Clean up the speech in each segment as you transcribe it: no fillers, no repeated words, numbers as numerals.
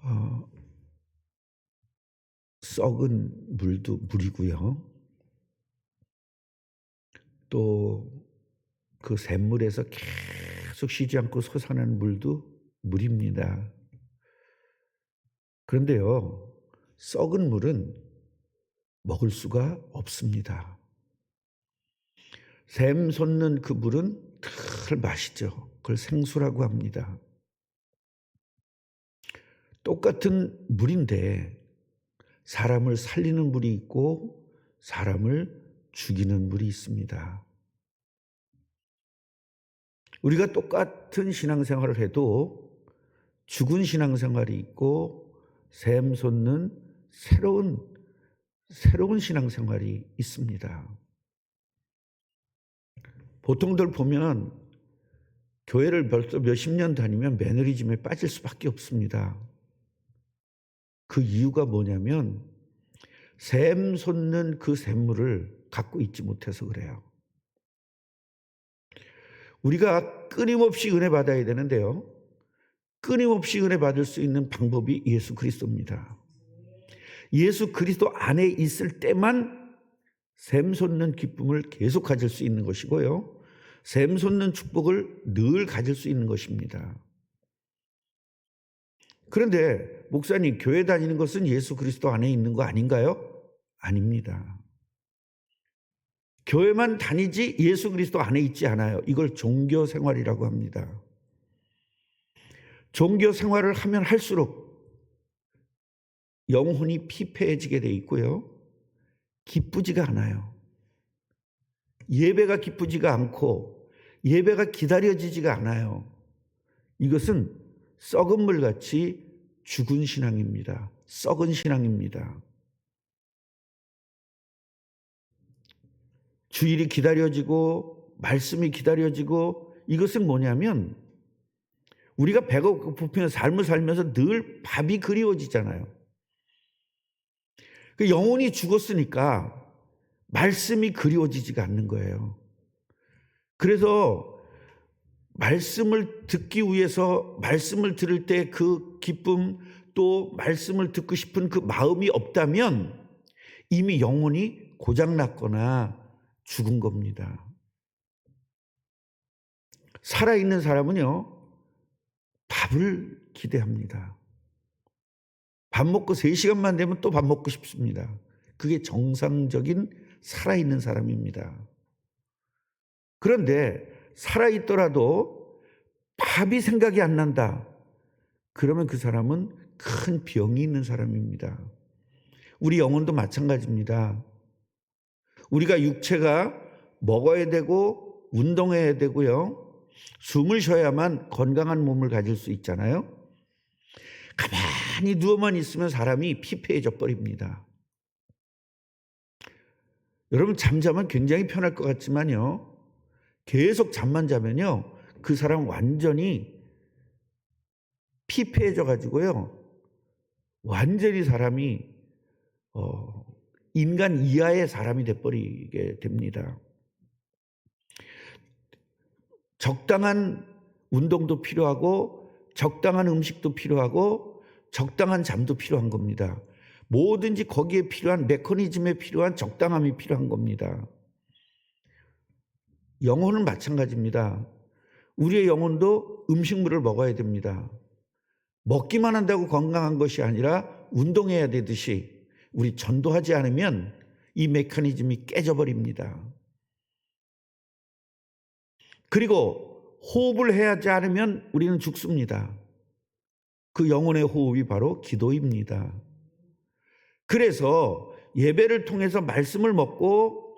어, 썩은 물도 물이고요. 또 그 샘물에서 계속 쉬지 않고 솟아나는 물도 물입니다. 그런데요, 썩은 물은 먹을 수가 없습니다. 샘 솟는 그 물은 늘 맛있죠. 그걸 생수라고 합니다. 똑같은 물인데 사람을 살리는 물이 있고 사람을 죽이는 물이 있습니다. 우리가 똑같은 신앙생활을 해도 죽은 신앙생활이 있고 샘 솟는 새로운 신앙생활이 있습니다. 보통들 보면 교회를 벌써 몇십 년 다니면 매너리즘에 빠질 수밖에 없습니다. 그 이유가 뭐냐면 샘 솟는 그 샘물을 갖고 있지 못해서 그래요. 우리가 끊임없이 은혜 받아야 되는데요. 끊임없이 은혜 받을 수 있는 방법이 예수 그리스도입니다. 예수 그리스도 안에 있을 때만 샘 솟는 기쁨을 계속 가질 수 있는 것이고요. 샘 솟는 축복을 늘 가질 수 있는 것입니다. 그런데 목사님, 교회 다니는 것은 예수 그리스도 안에 있는 거 아닌가요? 아닙니다. 교회만 다니지 예수 그리스도 안에 있지 않아요. 이걸 종교 생활이라고 합니다. 종교 생활을 하면 할수록 영혼이 피폐해지게 돼 있고요. 기쁘지가 않아요. 예배가 기쁘지가 않고 예배가 기다려지지가 않아요. 이것은 썩은 물같이 죽은 신앙입니다. 썩은 신앙입니다. 주일이 기다려지고 말씀이 기다려지고 이것은 뭐냐면 우리가 배고프면 삶을 살면서 늘 밥이 그리워지잖아요. 그 영혼이 죽었으니까 말씀이 그리워지지가 않는 거예요. 그래서 말씀을 듣기 위해서 말씀을 들을 때 그 기쁨 또 말씀을 듣고 싶은 그 마음이 없다면 이미 영혼이 고장났거나 죽은 겁니다. 살아있는 사람은요, 밥을 기대합니다. 밥 먹고 3시간만 되면 또 밥 먹고 싶습니다. 그게 정상적인 살아있는 사람입니다. 그런데 살아있더라도 밥이 생각이 안 난다. 그러면 그 사람은 큰 병이 있는 사람입니다. 우리 영혼도 마찬가지입니다. 우리가 육체가 먹어야 되고 운동해야 되고요. 숨을 쉬어야만 건강한 몸을 가질 수 있잖아요. 가만히 누워만 있으면 사람이 피폐해져 버립니다. 여러분 잠자면 굉장히 편할 것 같지만요. 계속 잠만 자면요. 그 사람 완전히 피폐해져 가지고요. 완전히 사람이 인간 이하의 사람이 돼버리게 됩니다. 적당한 운동도 필요하고 적당한 음식도 필요하고 적당한 잠도 필요한 겁니다. 뭐든지 거기에 필요한 메커니즘에 필요한 적당함이 필요한 겁니다. 영혼은 마찬가지입니다. 우리의 영혼도 음식물을 먹어야 됩니다. 먹기만 한다고 건강한 것이 아니라 운동해야 되듯이 우리 전도하지 않으면 이 메커니즘이 깨져버립니다. 그리고 호흡을 해야 하지 않으면 우리는 죽습니다. 그 영혼의 호흡이 바로 기도입니다. 그래서 예배를 통해서 말씀을 먹고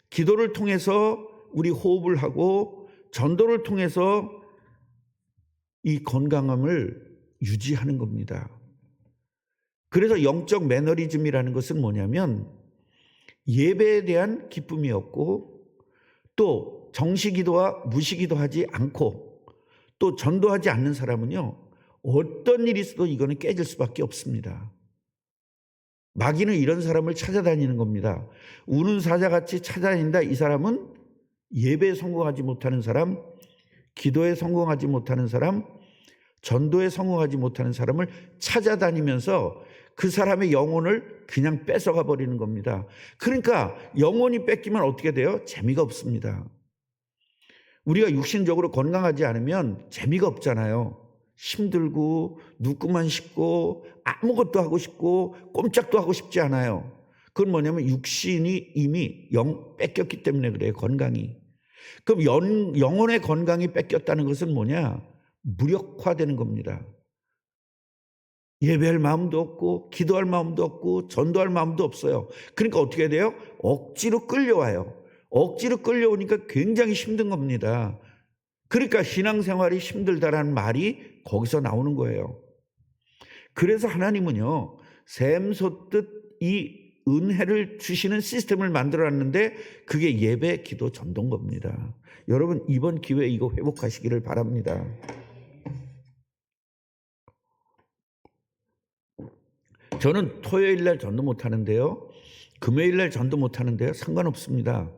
기도를 통해서 우리 호흡을 하고 전도를 통해서 이 건강함을 유지하는 겁니다. 그래서 영적 매너리즘이라는 것은 뭐냐면 예배에 대한 기쁨이었고 또 정시기도와 무시기도하지 않고 또 전도하지 않는 사람은요. 어떤 일이 있어도 이거는 깨질 수밖에 없습니다. 마귀는 이런 사람을 찾아다니는 겁니다. 우는 사자같이 찾아다닌다. 이 사람은 예배에 성공하지 못하는 사람, 기도에 성공하지 못하는 사람, 전도에 성공하지 못하는 사람을 찾아다니면서 그 사람의 영혼을 그냥 뺏어가 버리는 겁니다. 그러니까 영혼이 뺏기면 어떻게 돼요? 재미가 없습니다. 우리가 육신적으로 건강하지 않으면 재미가 없잖아요. 힘들고 눕고만 싶고 아무것도 하고 싶고 꼼짝도 하고 싶지 않아요. 그건 뭐냐면 육신이 이미 뺏겼기 때문에 그래요. 건강이. 그럼 영혼의 건강이 뺏겼다는 것은 뭐냐? 무력화되는 겁니다. 예배할 마음도 없고 기도할 마음도 없고 전도할 마음도 없어요. 그러니까 어떻게 돼요? 억지로 끌려와요. 억지로 끌려오니까 굉장히 힘든 겁니다. 그러니까 신앙생활이 힘들다라는 말이 거기서 나오는 거예요. 그래서 하나님은요, 샘솟듯 이 은혜를 주시는 시스템을 만들어놨는데 그게 예배, 기도, 전도인 겁니다. 여러분 이번 기회에 이거 회복하시기를 바랍니다. 저는 토요일 날 전도 못하는데요, 금요일 날 전도 못하는데요, 상관없습니다.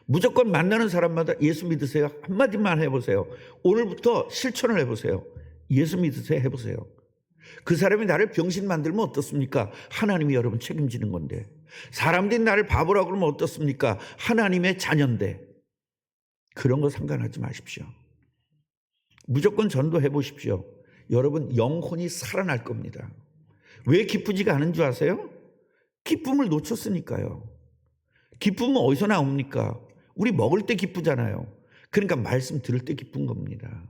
무조건 만나는 사람마다 예수 믿으세요 한마디만 해보세요. 오늘부터 실천을 해보세요. 예수 믿으세요 해보세요. 그 사람이 나를 병신 만들면 어떻습니까? 하나님이 여러분 책임지는 건데. 사람들이 나를 바보라고 그러면 어떻습니까? 하나님의 자녀인데. 그런 거 상관하지 마십시오. 무조건 전도해 보십시오. 여러분 영혼이 살아날 겁니다. 왜 기쁘지가 않은 줄 아세요? 기쁨을 놓쳤으니까요. 기쁨은 어디서 나옵니까? 우리 먹을 때 기쁘잖아요. 그러니까 말씀 들을 때 기쁜 겁니다.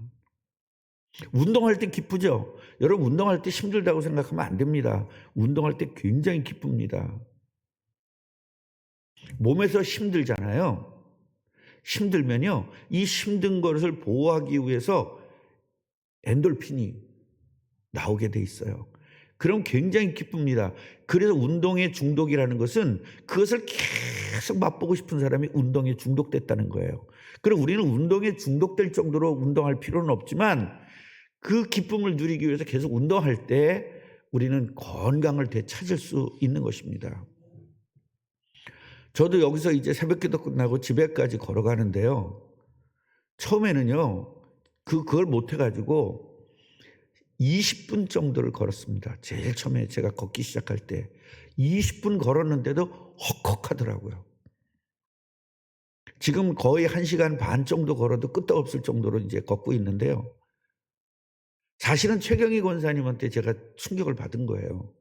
운동할 때 기쁘죠? 여러분 운동할 때 힘들다고 생각하면 안 됩니다. 운동할 때 굉장히 기쁩니다. 몸에서 힘들잖아요. 힘들면요, 이 힘든 것을 보호하기 위해서 엔돌핀이 나오게 돼 있어요. 그럼 굉장히 기쁩니다. 그래서 운동의 중독이라는 것은 그것을 계속 맛보고 싶은 사람이 운동에 중독됐다는 거예요. 그럼 우리는 운동에 중독될 정도로 운동할 필요는 없지만 그 기쁨을 누리기 위해서 계속 운동할 때 우리는 건강을 되찾을 수 있는 것입니다. 저도 여기서 이제 새벽기도 끝나고 집에까지 걸어가는데요, 처음에는요 그걸 못해가지고 20분 정도를 걸었습니다. 제일 처음에 제가 걷기 시작할 때 20분 걸었는데도 헉헉하더라고요. 지금 거의 1시간 반 정도 걸어도 끄떡없을 정도로 이제 걷고 있는데요, 사실은 최경희 권사님한테 제가 충격을 받은 거예요.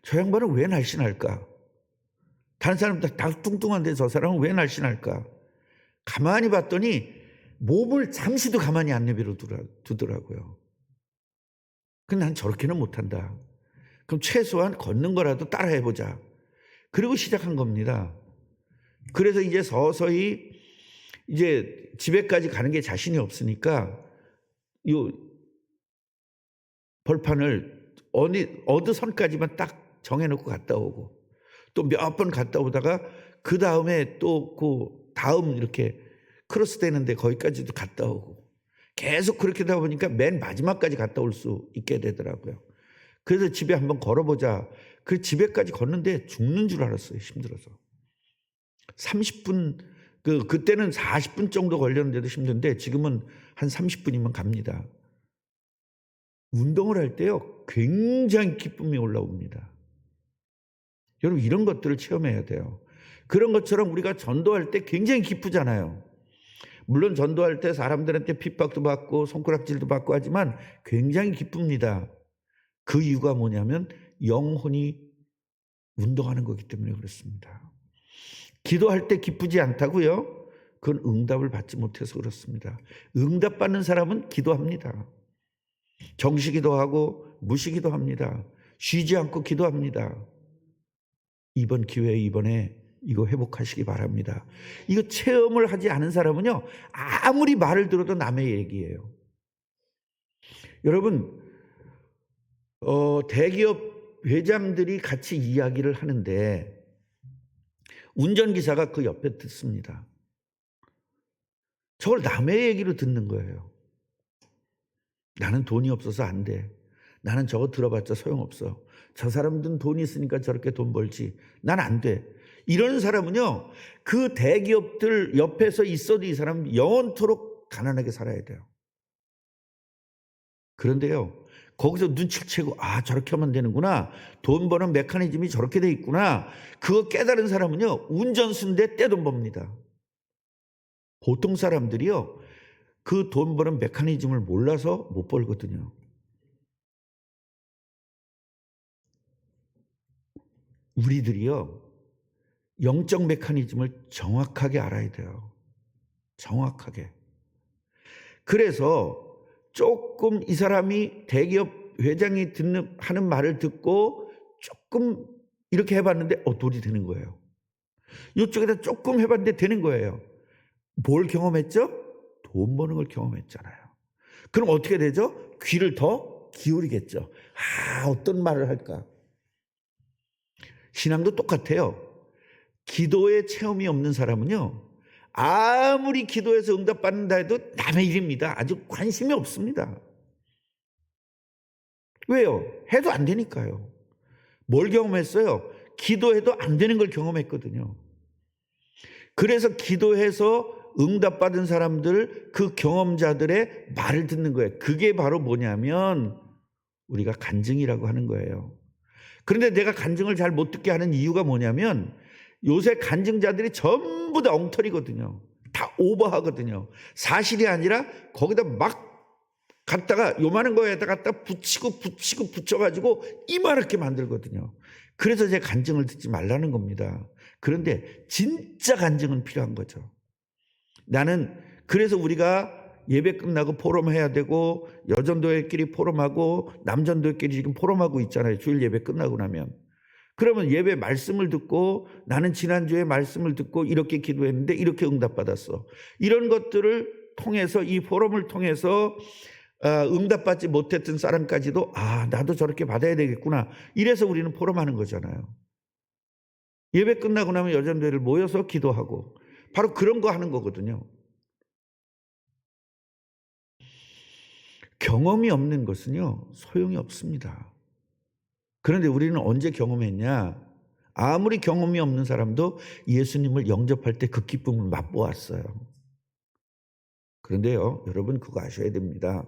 저 양반은 왜 날씬할까? 다른 사람들 다 뚱뚱한데 저 사람은 왜 날씬할까? 가만히 봤더니 몸을 잠시도 가만히 안 내버려 두더라고요. 근데 난 저렇게는 못한다. 그럼 최소한 걷는 거라도 따라해보자. 그리고 시작한 겁니다. 그래서 이제 서서히 이제 집에까지 가는 게 자신이 없으니까 이 벌판을 어느 선까지만 딱 정해놓고 갔다 오고, 또 몇 번 갔다 오다가 그 다음에 또 그 다음 이렇게 크로스 되는데 거기까지도 갔다 오고, 계속 그렇게 하다 보니까 맨 마지막까지 갔다 올 수 있게 되더라고요. 그래서 집에 한번 걸어보자. 그 집에까지 걷는데 죽는 줄 알았어요. 힘들어서. 30분, 그때는 40분 정도 걸렸는데도 힘든데 지금은 한 30분이면 갑니다. 운동을 할 때요, 굉장히 기쁨이 올라옵니다. 여러분 이런 것들을 체험해야 돼요. 그런 것처럼 우리가 전도할 때 굉장히 기쁘잖아요. 물론 전도할 때 사람들한테 핍박도 받고 손가락질도 받고 하지만 굉장히 기쁩니다. 그 이유가 뭐냐면 영혼이 운동하는 거기 때문에 그렇습니다. 기도할 때 기쁘지 않다고요? 그건 응답을 받지 못해서 그렇습니다. 응답받는 사람은 기도합니다. 정시기도 하고 무시기도 합니다. 쉬지 않고 기도합니다. 이번 기회에 이번에 이거 회복하시기 바랍니다. 이거 체험을 하지 않은 사람은요, 아무리 말을 들어도 남의 얘기예요. 여러분, 대기업 회장들이 같이 이야기를 하는데 운전기사가 그 옆에 듣습니다. 저걸 남의 얘기로 듣는 거예요. 나는 돈이 없어서 안 돼. 나는 저거 들어봤자 소용없어. 저 사람들은 돈이 있으니까 저렇게 돈 벌지. 난 안 돼. 이런 사람은요, 그 대기업들 옆에서 있어도 이 사람은 영원토록 가난하게 살아야 돼요. 그런데요, 거기서 눈치를 채고 저렇게 하면 되는구나, 돈 버는 메커니즘이 저렇게 돼 있구나, 그거 깨달은 사람은요 운전수인데 떼돈 법니다. 보통 사람들이요 그 돈 버는 메커니즘을 몰라서 못 벌거든요. 우리들이요 영적 메커니즘을 정확하게 알아야 돼요. 정확하게. 그래서 조금 이 사람이 대기업 회장이 하는 말을 듣고 조금 이렇게 해봤는데 돈이 되는 거예요. 이쪽에다 조금 해봤는데 되는 거예요. 뭘 경험했죠? 돈 버는 걸 경험했잖아요. 그럼 어떻게 되죠? 귀를 더 기울이겠죠. 어떤 말을 할까? 신앙도 똑같아요. 기도의 체험이 없는 사람은요 아무리 기도해서 응답받는다 해도 남의 일입니다. 아주 관심이 없습니다. 왜요? 해도 안 되니까요. 뭘 경험했어요? 기도해도 안 되는 걸 경험했거든요. 그래서 기도해서 응답받은 사람들, 그 경험자들의 말을 듣는 거예요. 그게 바로 뭐냐면 우리가 간증이라고 하는 거예요. 그런데 내가 간증을 잘 못 듣게 하는 이유가 뭐냐면 요새 간증자들이 전부 다 엉터리거든요. 다 오버하거든요. 사실이 아니라 거기다 막 갖다가 요만한 거에다 갖다 붙이고 붙여가지고 이만하게 만들거든요. 그래서 제 간증을 듣지 말라는 겁니다. 그런데 진짜 간증은 필요한 거죠. 나는 그래서 우리가 예배 끝나고 포럼해야 되고 여전도회끼리 포럼하고 남전도회끼리 지금 포럼하고 있잖아요. 주일 예배 끝나고 나면. 그러면 예배 말씀을 듣고 나는 지난주에 말씀을 듣고 이렇게 기도했는데 이렇게 응답받았어. 이런 것들을 통해서 이 포럼을 통해서 응답받지 못했던 사람까지도 나도 저렇게 받아야 되겠구나. 이래서 우리는 포럼하는 거잖아요. 예배 끝나고 나면 여전도회를 모여서 기도하고 바로 그런 거 하는 거거든요. 경험이 없는 것은요 소용이 없습니다. 그런데 우리는 언제 경험했냐? 아무리 경험이 없는 사람도 예수님을 영접할 때 그 기쁨을 맛보았어요. 그런데요 여러분 그거 아셔야 됩니다.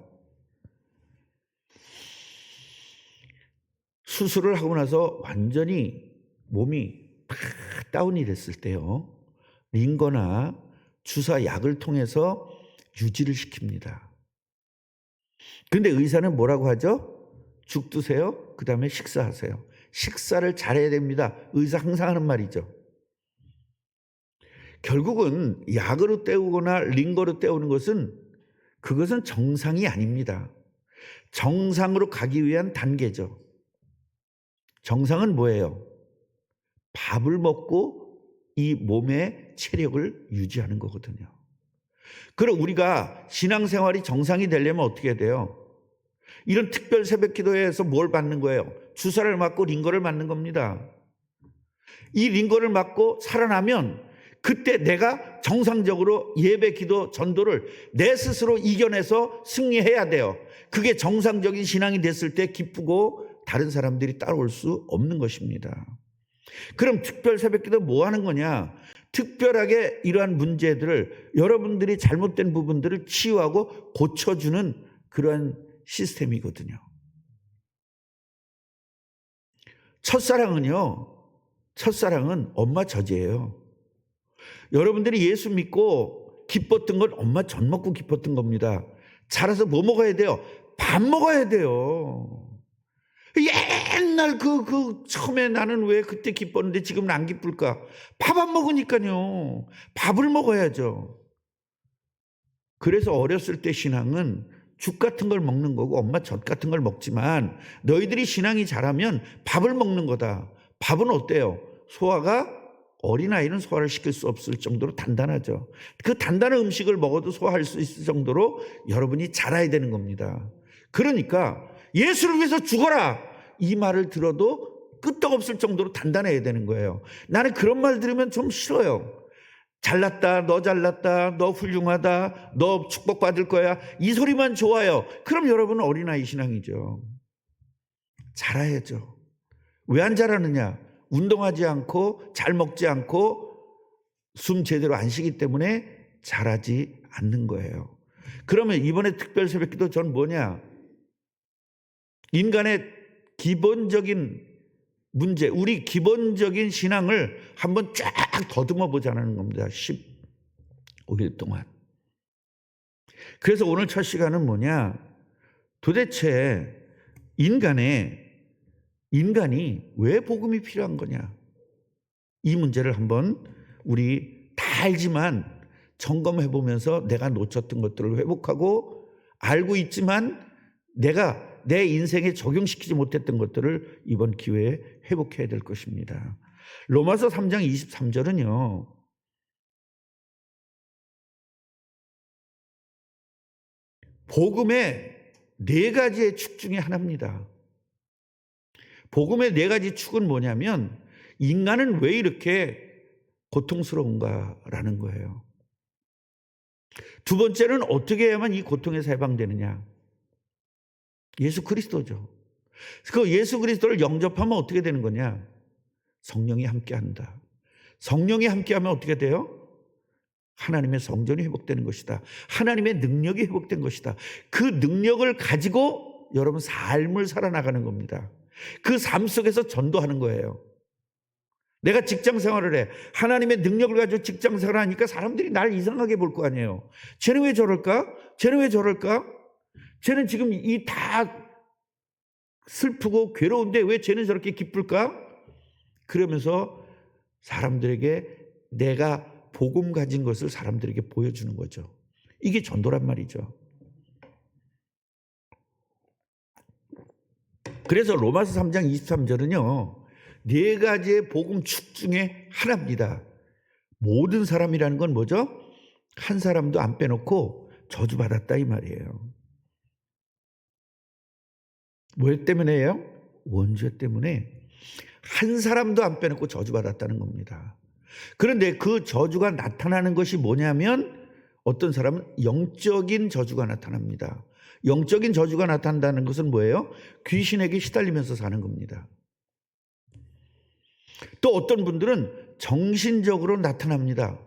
수술을 하고 나서 완전히 몸이 다 다운이 됐을 때요 링거나 주사 약을 통해서 유지를 시킵니다. 근데 의사는 뭐라고 하죠? 죽 드세요. 그 다음에 식사하세요. 식사를 잘해야 됩니다. 의사 항상 하는 말이죠. 결국은 약으로 때우거나 링거로 때우는 것은 그것은 정상이 아닙니다. 정상으로 가기 위한 단계죠. 정상은 뭐예요? 밥을 먹고 이 몸의 체력을 유지하는 거거든요. 그럼 우리가 신앙생활이 정상이 되려면 어떻게 돼요? 이런 특별 새벽 기도회에서 뭘 받는 거예요? 주사를 맞고 링거를 맞는 겁니다. 이 링거를 맞고 살아나면 그때 내가 정상적으로 예배, 기도, 전도를 내 스스로 이겨내서 승리해야 돼요. 그게 정상적인 신앙이 됐을 때 기쁘고 다른 사람들이 따라올 수 없는 것입니다. 그럼 특별 새벽 기도 뭐 하는 거냐? 특별하게 이러한 문제들을 여러분들이 잘못된 부분들을 치유하고 고쳐주는 그러한 시스템이거든요. 첫사랑은 엄마 젖이에요. 여러분들이 예수 믿고 기뻤던 건 엄마 젖 먹고 기뻤던 겁니다. 자라서 뭐 먹어야 돼요? 밥 먹어야 돼요. 옛날 처음에 나는 왜 그때 기뻤는데 지금은 안 기쁠까? 밥 안 먹으니까요. 밥을 먹어야죠. 그래서 어렸을 때 신앙은 죽 같은 걸 먹는 거고 엄마 젖 같은 걸 먹지만 너희들이 신앙이 자라면 밥을 먹는 거다. 밥은 어때요? 소화가 어린아이는 소화를 시킬 수 없을 정도로 단단하죠. 그 단단한 음식을 먹어도 소화할 수 있을 정도로 여러분이 자라야 되는 겁니다. 그러니까 예수를 위해서 죽어라 이 말을 들어도 끄떡없을 정도로 단단해야 되는 거예요. 나는 그런 말 들으면 좀 싫어요. 잘났다, 너 훌륭하다, 너 축복받을 거야 이 소리만 좋아요. 그럼 여러분은 어린아이 신앙이죠. 자라야죠. 왜 안 자라느냐? 운동하지 않고 잘 먹지 않고 숨 제대로 안 쉬기 때문에 자라지 않는 거예요. 그러면 이번에 특별 새벽기도 전 뭐냐? 인간의 기본적인 문제, 우리 기본적인 신앙을 한번 쫙 더듬어 보자는 겁니다. 15일 동안. 그래서 오늘 첫 시간은 뭐냐? 도대체 인간이 왜 복음이 필요한 거냐? 이 문제를 한번 우리 다 알지만 점검해 보면서 내가 놓쳤던 것들을 회복하고, 알고 있지만 내가 내 인생에 적용시키지 못했던 것들을 이번 기회에 회복해야 될 것입니다. 로마서 3장 23절은요. 복음의 4가지의 축 중에 하나입니다. 복음의 4가지 축은 뭐냐면 인간은 왜 이렇게 고통스러운가라는 거예요. 두 번째는 어떻게 해야만 이 고통에서 해방되느냐. 예수 그리스도죠. 그 예수 그리스도를 영접하면 어떻게 되는 거냐? 성령이 함께한다. 성령이 함께하면 어떻게 돼요? 하나님의 성전이 회복되는 것이다. 하나님의 능력이 회복된 것이다. 그 능력을 가지고 여러분 삶을 살아나가는 겁니다. 그 삶 속에서 전도하는 거예요. 내가 직장 생활을 해. 하나님의 능력을 가지고 직장 생활을 하니까 사람들이 날 이상하게 볼 거 아니에요. 쟤는 왜 저럴까? 쟤는 왜 저럴까? 쟤는 지금 이 다 슬프고 괴로운데 왜 쟤는 저렇게 기쁠까? 그러면서 사람들에게 내가 복음 가진 것을 사람들에게 보여주는 거죠. 이게 전도란 말이죠. 그래서 로마서 3장 23절은요. 4가지의 복음 축 중에 하나입니다. 모든 사람이라는 건 뭐죠? 한 사람도 안 빼놓고 저주받았다 이 말이에요. 뭐 때문에요? 원죄 때문에 한 사람도 안 빼놓고 저주받았다는 겁니다. 그런데 그 저주가 나타나는 것이 뭐냐면 어떤 사람은 영적인 저주가 나타납니다. 영적인 저주가 나타난다는 것은 뭐예요? 귀신에게 시달리면서 사는 겁니다. 또 어떤 분들은 정신적으로 나타납니다.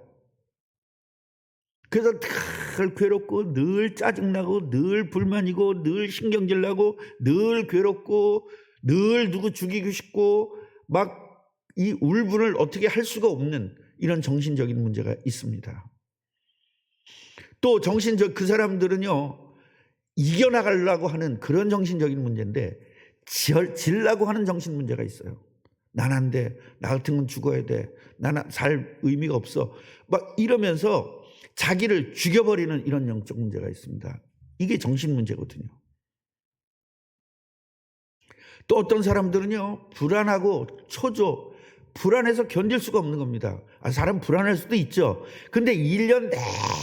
그래서 늘 괴롭고 늘 짜증나고 늘 불만이고 늘 신경질 나고 늘 괴롭고 늘 누구 죽이고 싶고 막 이 울분을 어떻게 할 수가 없는 이런 정신적인 문제가 있습니다. 또 그 사람들은요 이겨나가려고 하는 그런 정신적인 문제인데 질라고 하는 정신 문제가 있어요. 난 안 돼. 나 같은 건 죽어야 돼. 나는 살 의미가 없어. 막 이러면서 자기를 죽여버리는 이런 영적 문제가 있습니다. 이게 정신 문제거든요. 또 어떤 사람들은요 불안하고 초조, 불안해서 견딜 수가 없는 겁니다. 사람 불안할 수도 있죠. 근데 1년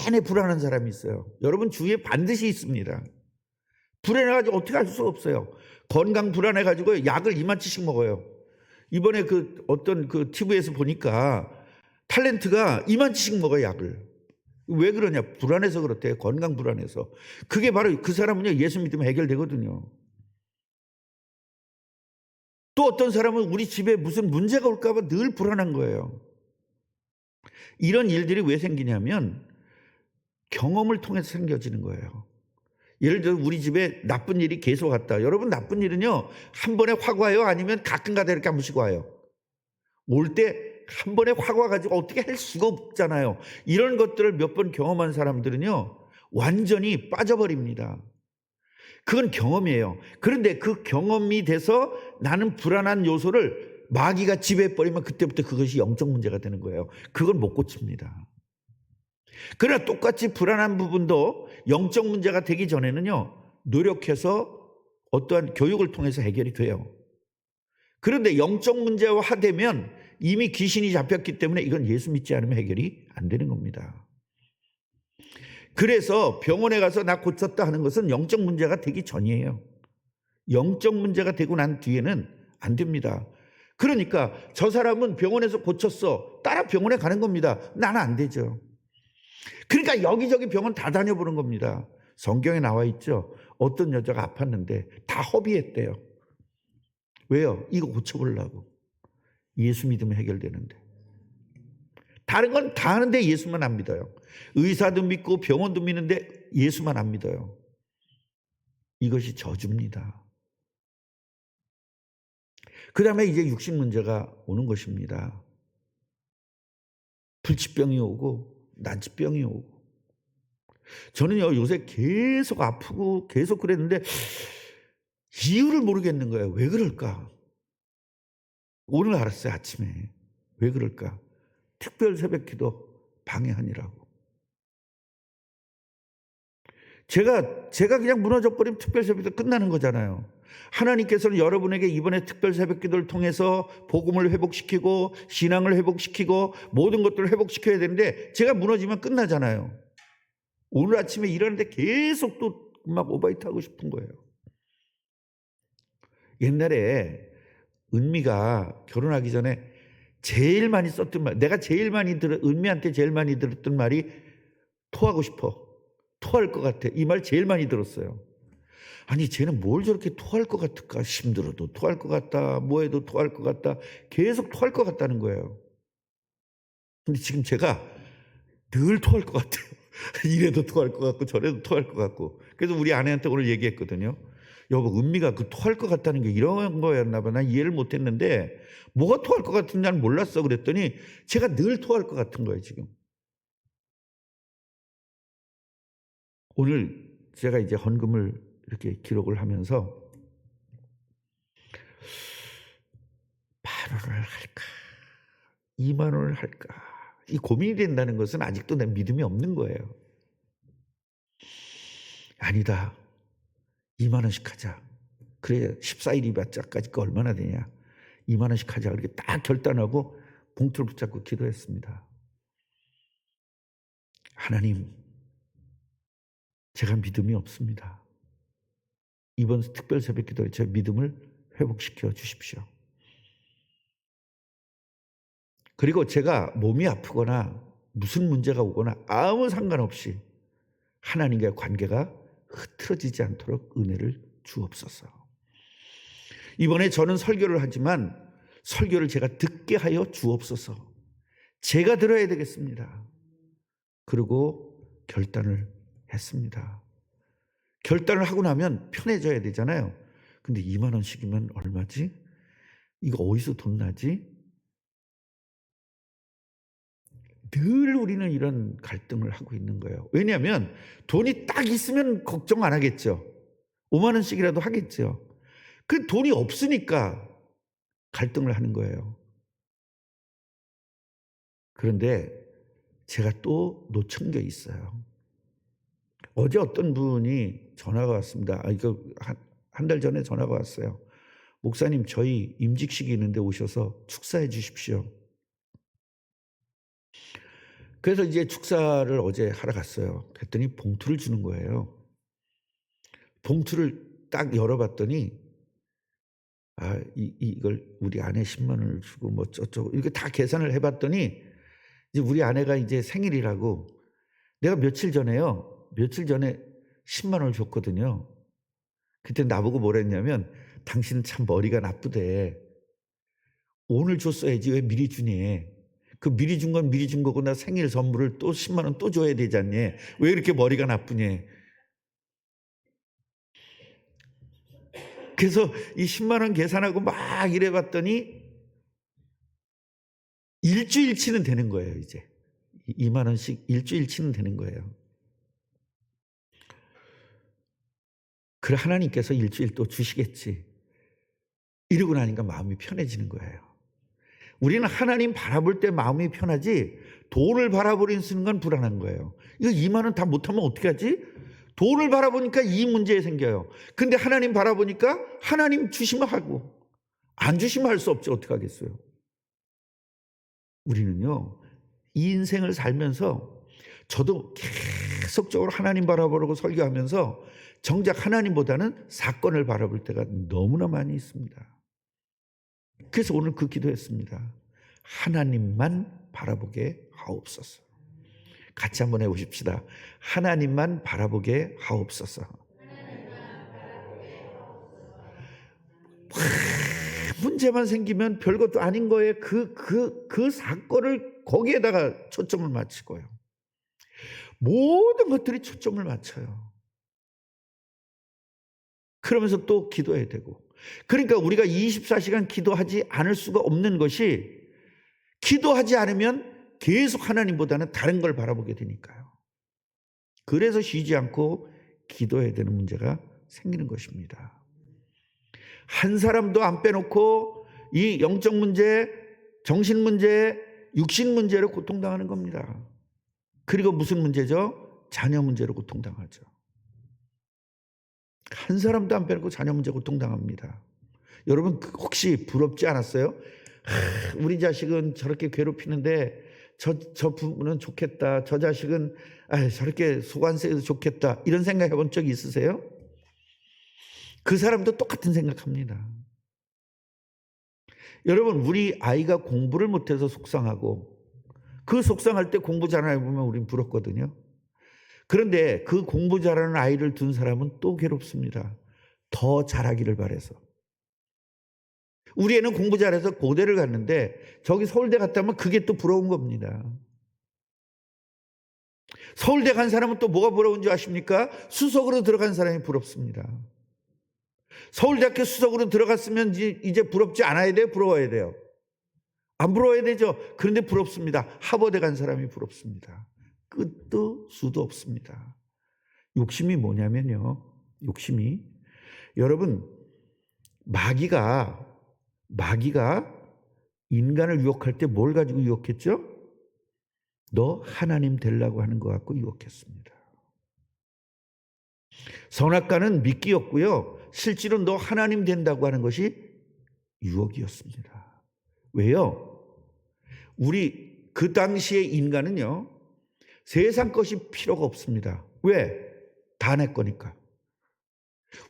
내내 불안한 사람이 있어요. 여러분 주위에 반드시 있습니다. 불안해가지고 어떻게 할 수가 없어요. 건강 불안해가지고 약을 이만치씩 먹어요. 이번에 어떤 TV에서 보니까 탤런트가 이만치씩 먹어요, 약을. 왜 그러냐? 불안해서 그렇대요. 건강 불안해서. 그게 바로 그 사람은요, 예수 믿으면 해결되거든요. 또 어떤 사람은 우리 집에 무슨 문제가 올까봐 늘 불안한 거예요. 이런 일들이 왜 생기냐면 경험을 통해서 생겨지는 거예요. 예를 들어 우리 집에 나쁜 일이 계속 왔다. 여러분 나쁜 일은요 한 번에 확 와요? 아니면 가끔가다 이렇게 한 번씩 와요? 올 때 한 번에 확 와가지고 어떻게 할 수가 없잖아요. 이런 것들을 몇 번 경험한 사람들은요 완전히 빠져버립니다. 그건 경험이에요. 그런데 그 경험이 돼서 나는 불안한 요소를 마귀가 지배해버리면 그때부터 그것이 영적 문제가 되는 거예요. 그걸 못 고칩니다. 그러나 똑같이 불안한 부분도 영적 문제가 되기 전에는요 노력해서 어떠한 교육을 통해서 해결이 돼요. 그런데 영적 문제화되면 이미 귀신이 잡혔기 때문에 이건 예수 믿지 않으면 해결이 안 되는 겁니다. 그래서 병원에 가서 나 고쳤다 하는 것은 영적 문제가 되기 전이에요. 영적 문제가 되고 난 뒤에는 안 됩니다. 그러니까 저 사람은 병원에서 고쳤어. 따라 병원에 가는 겁니다. 나는 안 되죠. 그러니까 여기저기 병원 다 다녀보는 겁니다. 성경에 나와 있죠. 어떤 여자가 아팠는데 다 허비했대요. 왜요? 이거 고쳐보려고. 예수 믿으면 해결되는데. 다른 건 다 하는데 예수만 안 믿어요. 의사도 믿고 병원도 믿는데 예수만 안 믿어요. 이것이 저주입니다. 그 다음에 이제 육신 문제가 오는 것입니다. 불치병이 오고 난치병이 오고. 저는요 요새 계속 아프고 계속 그랬는데 이유를 모르겠는 거예요. 왜 그럴까? 오늘 알았어요. 아침에. 왜 그럴까? 특별 새벽기도 방해하니라고. 제가 그냥 무너져 버리면 특별 새벽기도 끝나는 거잖아요. 하나님께서는 여러분에게 이번에 특별 새벽기도를 통해서 복음을 회복시키고 신앙을 회복시키고 모든 것들을 회복시켜야 되는데 제가 무너지면 끝나잖아요. 오늘 아침에 일하는데 계속 또 막 오바이트 하고 싶은 거예요. 옛날에 은미가 결혼하기 전에 제일 많이 썼던 말, 내가 제일 많이 은미한테 제일 많이 들었던 말이 토하고 싶어. 토할 것 같아. 이 말 제일 많이 들었어요. 아니 쟤는 뭘 저렇게 토할 것 같을까? 힘들어도 토할 것 같다. 뭐해도 토할 것 같다. 계속 토할 것 같다는 거예요. 근데 지금 제가 늘 토할 것 같아요. 이래도 토할 것 같고 저래도 토할 것 같고. 그래서 우리 아내한테 오늘 얘기했거든요. 여보 은미가 그 토할 것 같다는 게 이런 거였나 봐. 난 이해를 못했는데 뭐가 토할 것 같은지 난 몰랐어. 그랬더니 제가 늘 토할 것 같은 거예요 지금. 오늘 제가 이제 헌금을 이렇게 기록을 하면서 8원을 할까 2만 원을 할까 이 고민이 된다는 것은 아직도 내 믿음이 없는 거예요. 아니다 2만 원씩 하자. 그래 14일 이바자까지 거 얼마나 되냐 2만 원씩 하자. 이렇게 딱 결단하고 봉투를 붙잡고 기도했습니다. 하나님 제가 믿음이 없습니다. 이번 특별 새벽 기도에 제 믿음을 회복시켜 주십시오. 그리고 제가 몸이 아프거나 무슨 문제가 오거나 아무 상관없이 하나님과의 관계가 흐트러지지 않도록 은혜를 주옵소서. 이번에 저는 설교를 하지만 설교를 제가 듣게 하여 주옵소서. 제가 들어야 되겠습니다. 그리고 결단을 했습니다. 결단을 하고 나면 편해져야 되잖아요. 근데 2만 원씩이면 얼마지? 이거 어디서 돈 나지? 늘 우리는 이런 갈등을 하고 있는 거예요. 왜냐하면 돈이 딱 있으면 걱정 안 하겠죠. 5만 원씩이라도 하겠죠. 그 돈이 없으니까 갈등을 하는 거예요. 그런데 제가 또 놓친 게 있어요. 어제 어떤 분이 전화가 왔습니다. 이거 한 달 전에 전화가 왔어요. 목사님 저희 임직식이 있는데 오셔서 축사해 주십시오. 그래서 이제 축사를 어제 하러 갔어요. 그랬더니 봉투를 주는 거예요. 봉투를 딱 열어봤더니 이걸 우리 아내 10만 원을 주고 뭐 어쩌고 이렇게 다 계산을 해봤더니 이제 우리 아내가 이제 생일이라고 내가 며칠 전에 10만 원을 줬거든요. 그때 나보고 뭐랬냐면 당신은 참 머리가 나쁘대. 오늘 줬어야지 왜 미리 주니? 그 미리 준 건 미리 준 거고 나 생일 선물을 또 10만 원 또 줘야 되지 않니? 왜 이렇게 머리가 나쁘니? 그래서 이 10만 원 계산하고 막 이래봤더니 일주일치는 되는 거예요. 이제 2만 원씩 일주일치는 되는 거예요. 그래 하나님께서 일주일 또 주시겠지. 이러고 나니까 마음이 편해지는 거예요. 우리는 하나님 바라볼 때 마음이 편하지 돈을 바라보는 순간 불안한 거예요. 이거 2만 원 다 못하면 어떻게 하지? 돈을 바라보니까 이 문제 생겨요. 근데 하나님 바라보니까 하나님 주시면 하고 안 주시면 할 수 없지 어떻게 하겠어요. 우리는요 이 인생을 살면서 저도 계속적으로 하나님 바라보려고 설교하면서 정작 하나님보다는 사건을 바라볼 때가 너무나 많이 있습니다. 그래서 오늘 그 기도했습니다. 하나님만 바라보게 하옵소서. 같이 한번 해보십시다. 하나님만 바라보게 하옵소서. 문제만 생기면 별것도 아닌 거에 그 사건을 거기에다가 초점을 맞추고요. 모든 것들이 초점을 맞춰요. 그러면서 또 기도해야 되고 그러니까 우리가 24시간 기도하지 않을 수가 없는 것이, 기도하지 않으면 계속 하나님보다는 다른 걸 바라보게 되니까요. 그래서 쉬지 않고 기도해야 되는 문제가 생기는 것입니다. 한 사람도 안 빼놓고 이 영적 문제, 정신 문제, 육신 문제로 고통당하는 겁니다. 그리고 무슨 문제죠? 자녀 문제로 고통당하죠. 한 사람도 안 빼놓고 자녀 문제 고통당합니다. 여러분 혹시 부럽지 않았어요? 우리 자식은 저렇게 괴롭히는데 저 부모는 좋겠다. 저 자식은 저렇게 소관세에도 좋겠다. 이런 생각 해본 적이 있으세요? 그 사람도 똑같은 생각합니다. 여러분 우리 아이가 공부를 못해서 속상하고, 그 속상할 때 공부 잘하는 아이 보면 우린 부럽거든요. 그런데 그 공부 잘하는 아이를 둔 사람은 또 괴롭습니다. 더 잘하기를 바라서. 우리 애는 공부 잘해서 고대를 갔는데 저기 서울대 갔다면 그게 또 부러운 겁니다. 서울대 간 사람은 또 뭐가 부러운 줄 아십니까? 수석으로 들어간 사람이 부럽습니다. 서울대학교 수석으로 들어갔으면 이제 부럽지 않아야 돼요? 부러워야 돼요? 안 부러워야 되죠? 그런데 부럽습니다. 하버드 간 사람이 부럽습니다. 끝도 수도 없습니다. 욕심이 뭐냐면요. 욕심이, 여러분 마귀가 인간을 유혹할 때 뭘 가지고 유혹했죠? 너 하나님 되려고 하는 것 같고 유혹했습니다. 선악과는 미끼였고요. 실제로 너 하나님 된다고 하는 것이 유혹이었습니다. 왜요? 우리 그 당시의 인간은요, 세상 것이 필요가 없습니다. 왜? 다 내 거니까.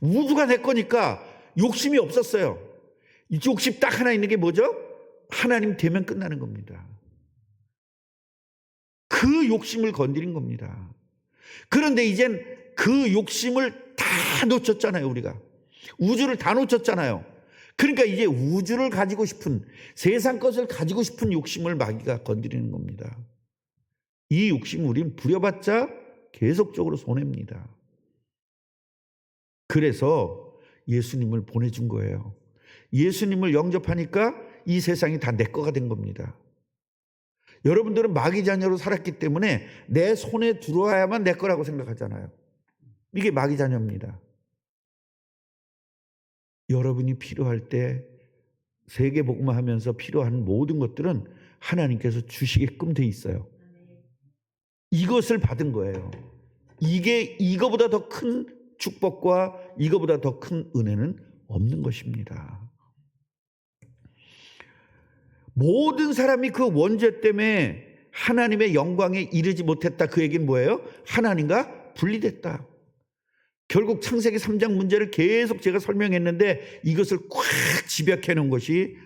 우주가 내 거니까 욕심이 없었어요. 이 욕심 딱 하나 있는 게 뭐죠? 하나님 되면 끝나는 겁니다. 그 욕심을 건드린 겁니다. 그런데 이젠 그 욕심을 다 놓쳤잖아요. 우리가 우주를 다 놓쳤잖아요. 그러니까 이제 우주를 가지고 싶은, 세상 것을 가지고 싶은 욕심을 마귀가 건드리는 겁니다. 이 욕심 우린 부려봤자 계속적으로 손해입니다. 그래서 예수님을 보내준 거예요. 예수님을 영접하니까 이 세상이 다 내 거가 된 겁니다. 여러분들은 마귀 자녀로 살았기 때문에 내 손에 들어와야만 내 거라고 생각하잖아요. 이게 마귀 자녀입니다. 여러분이 필요할 때 세계복음화 하면서 필요한 모든 것들은 하나님께서 주시게끔 돼 있어요. 이것을 받은 거예요. 이거보다 더 큰 축복과 이거보다 더 큰 은혜는 없는 것입니다. 모든 사람이 그 원죄 때문에 하나님의 영광에 이르지 못했다. 그 얘기는 뭐예요? 하나님과 분리됐다. 결국 창세기 3장 문제를 계속 제가 설명했는데 이것을 꽉 집약해 놓은 것이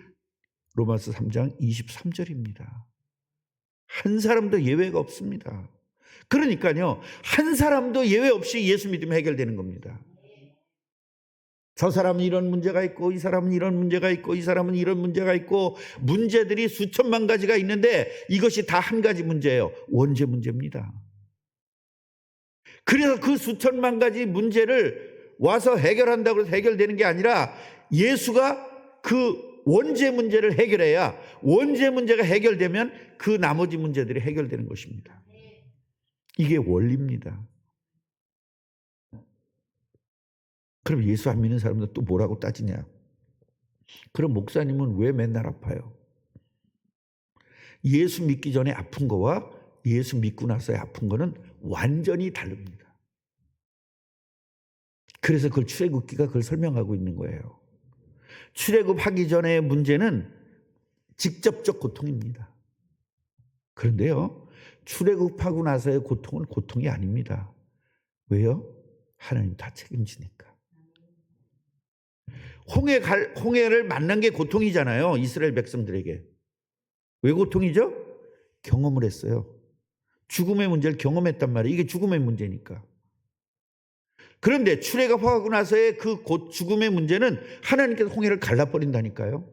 로마서 3장 23절입니다. 한 사람도 예외가 없습니다. 그러니까요, 한 사람도 예외 없이 예수 믿으면 해결되는 겁니다. 저 사람은 이런 문제가 있고, 이 사람은 이런 문제가 있고, 이 사람은 이런 문제가 있고, 문제들이 수천만 가지가 있는데 이것이 다 한 가지 문제예요. 원죄 문제입니다. 그래서 그 수천만 가지 문제를 와서 해결한다고 해서 해결되는 게 아니라 예수가 그 원죄 문제를 해결해야, 원죄 문제가 해결되면 그 나머지 문제들이 해결되는 것입니다. 이게 원리입니다. 그럼 예수 안 믿는 사람들 또 뭐라고 따지냐? 그럼 목사님은 왜 맨날 아파요? 예수 믿기 전에 아픈 거와 예수 믿고 나서의 아픈 거는 완전히 다릅니다. 그래서 그걸 출애굽기가 그걸 설명하고 있는 거예요. 출애굽하기 전의 문제는 직접적 고통입니다. 그런데요, 출애굽하고 나서의 고통은 고통이 아닙니다. 왜요? 하나님 다 책임지니까. 홍해를 만난 게 고통이잖아요. 이스라엘 백성들에게. 왜 고통이죠? 경험을 했어요. 죽음의 문제를 경험했단 말이에요. 이게 죽음의 문제니까. 그런데 출애굽하고 나서의 그 죽음의 문제는 하나님께서 홍해를 갈라버린다니까요.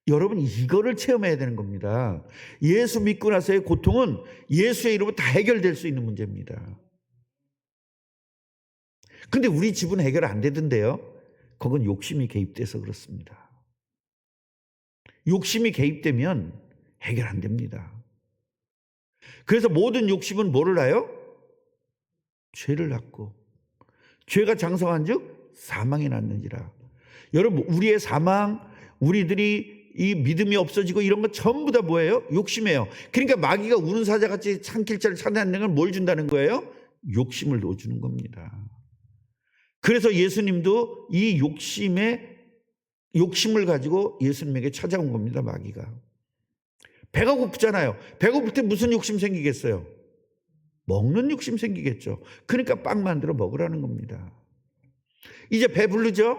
여러분, 이거를 체험해야 되는 겁니다. 예수 믿고 나서의 고통은 예수의 이름으로 다 해결될 수 있는 문제입니다. 근데 우리 집은 해결 안 되던데요. 그건 욕심이 개입돼서 그렇습니다. 욕심이 개입되면 해결 안 됩니다. 그래서 모든 욕심은 뭐를 하여? 죄를 낳고, 죄가 장성한 즉 사망이 낳는지라. 여러분, 우리의 사망, 우리들이 이 믿음이 없어지고 이런 거 전부 다 뭐예요? 욕심이에요. 그러니까 마귀가 우는 사자같이 산길자를 찾아내는 건 뭘 준다는 거예요? 욕심을 넣어주는 겁니다. 그래서 예수님도 이 욕심을 가지고 예수님에게 찾아온 겁니다. 마귀가. 배가 고프잖아요. 배고플 때 무슨 욕심 생기겠어요? 먹는 욕심 생기겠죠. 그러니까 빵 만들어 먹으라는 겁니다. 이제 배부르죠?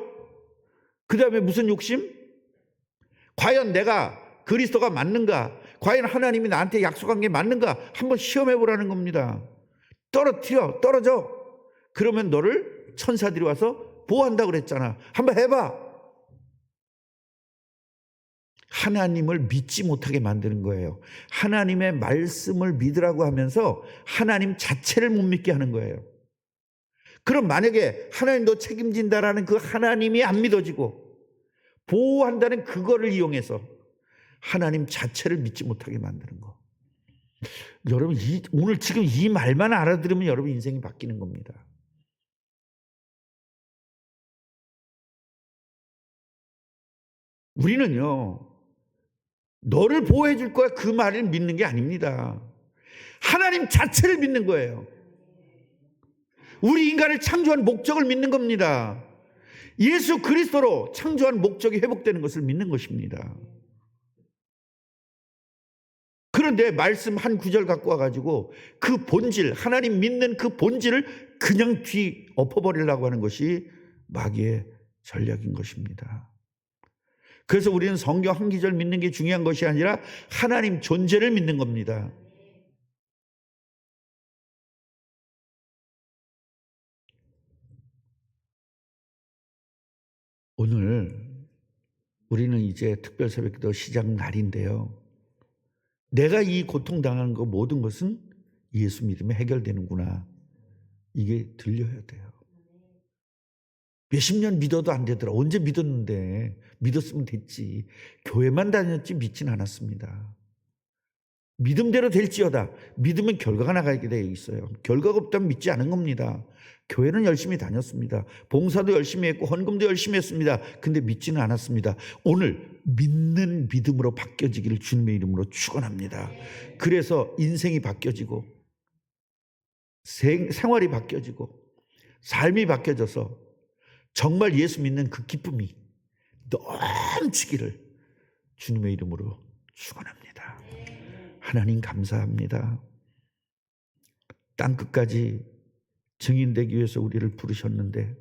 그 다음에 무슨 욕심? 과연 내가 그리스도가 맞는가? 과연 하나님이 나한테 약속한 게 맞는가? 한번 시험해 보라는 겁니다. 떨어져. 그러면 너를 천사들이 와서 보호한다고 그랬잖아. 한번 해봐. 하나님을 믿지 못하게 만드는 거예요. 하나님의 말씀을 믿으라고 하면서 하나님 자체를 못 믿게 하는 거예요. 그럼 만약에 하나님도 책임진다라는 그 하나님이 안 믿어지고 보호한다는 그거를 이용해서 하나님 자체를 믿지 못하게 만드는 거. 여러분, 오늘 지금 이 말만 알아들으면 여러분 인생이 바뀌는 겁니다. 우리는요, 너를 보호해 줄 거야 그 말을 믿는 게 아닙니다. 하나님 자체를 믿는 거예요. 우리 인간을 창조한 목적을 믿는 겁니다. 예수 그리스도로 창조한 목적이 회복되는 것을 믿는 것입니다. 그런데 말씀 한 구절 갖고 와가지고 그 본질, 하나님 믿는 그 본질을 그냥 엎어버리려고 하는 것이 마귀의 전략인 것입니다. 그래서 우리는 성경 한 구절 믿는 게 중요한 것이 아니라 하나님 존재를 믿는 겁니다. 오늘 우리는 이제 특별 새벽기도 시작 날인데요. 내가 이 고통당하는 거 모든 것은 예수 믿으면 해결되는구나. 이게 들려야 돼요. 몇십 년 믿어도 안 되더라. 언제 믿었는데. 믿었으면 됐지. 교회만 다녔지 믿진 않았습니다. 믿음대로 될지어다. 믿으면 결과가 나가게 되어 있어요. 결과가 없다면 믿지 않은 겁니다. 교회는 열심히 다녔습니다. 봉사도 열심히 했고 헌금도 열심히 했습니다. 근데 믿지는 않았습니다. 오늘 믿는 믿음으로 바뀌어지기를 주님의 이름으로 축원합니다. 그래서 인생이 바뀌어지고 생활이 바뀌어지고 삶이 바뀌어져서 정말 예수 믿는 그 기쁨이 넘치기를 주님의 이름으로 축원합니다. 하나님 감사합니다. 땅끝까지 증인되기 위해서 우리를 부르셨는데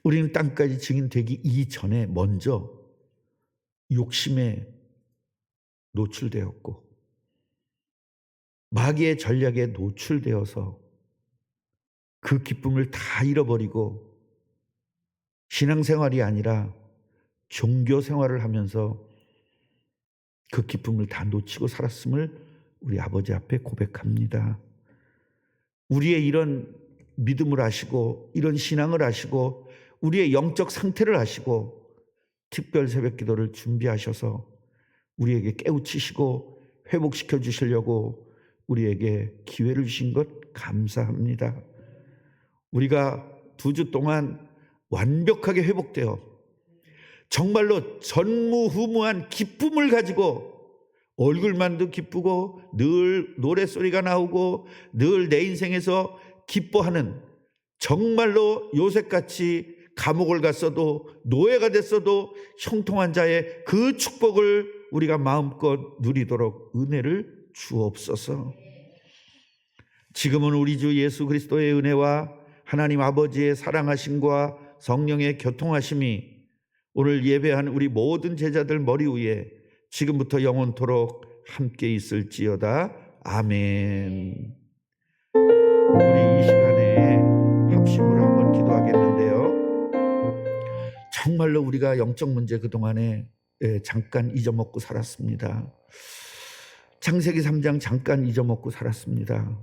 우리는 땅까지 증인되기 이전에 먼저 욕심에 노출되었고 마귀의 전략에 노출되어서 그 기쁨을 다 잃어버리고 신앙생활이 아니라 종교생활을 하면서 그 기쁨을 다 놓치고 살았음을 우리 아버지 앞에 고백합니다. 우리의 이런 믿음을 아시고 이런 신앙을 아시고 우리의 영적 상태를 아시고 특별 새벽 기도를 준비하셔서 우리에게 깨우치시고 회복시켜 주시려고 우리에게 기회를 주신 것 감사합니다. 우리가 2주 동안 완벽하게 회복되어 정말로 전무후무한 기쁨을 가지고 얼굴만도 기쁘고 늘 노랫소리가 나오고 늘 내 인생에서 기뻐하는 정말로 요셉같이 감옥을 갔어도 노예가 됐어도 형통한 자의 그 축복을 우리가 마음껏 누리도록 은혜를 주옵소서. 지금은 우리 주 예수 그리스도의 은혜와 하나님 아버지의 사랑하심과 성령의 교통하심이 오늘 예배한 우리 모든 제자들 머리 위에 지금부터 영원토록 함께 있을지어다. 아멘. 우리 이 시간에 합심으로 한번 기도하겠는데요. 정말로 우리가 영적 문제 그동안에 잠깐 잊어먹고 살았습니다. 창세기 3장 잠깐 잊어먹고 살았습니다.